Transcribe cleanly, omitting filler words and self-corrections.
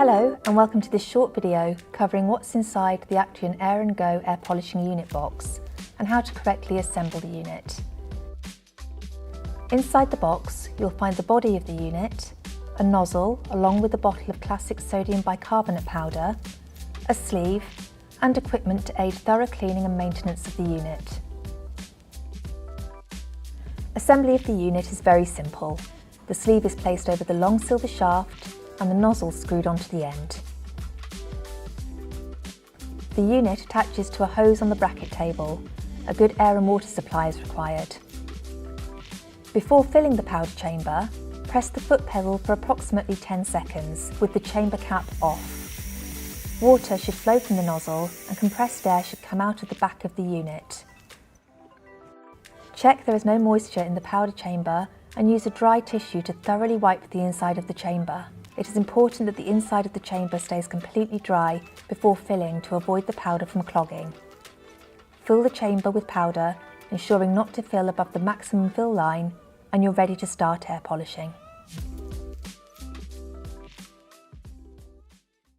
Hello and welcome to this short video covering what's inside the Action Air & Go air polishing unit box and how to correctly assemble the unit. Inside the box you'll find the body of the unit, a nozzle along with a bottle of classic sodium bicarbonate powder, a sleeve and equipment to aid thorough cleaning and maintenance of the unit. Assembly of the unit is very simple. The sleeve is placed over the long silver shaft and the nozzle screwed onto the end. The unit attaches to a hose on the bracket table. A good air and water supply is required. Before filling the powder chamber, press the foot pedal for approximately 10 seconds with the chamber cap off. Water should flow from the nozzle and compressed air should come out of the back of the unit. Check there is no moisture in the powder chamber and use a dry tissue to thoroughly wipe the inside of the chamber. It is important that the inside of the chamber stays completely dry before filling to avoid the powder from clogging. Fill the chamber with powder, ensuring not to fill above the maximum fill line, and you're ready to start air polishing.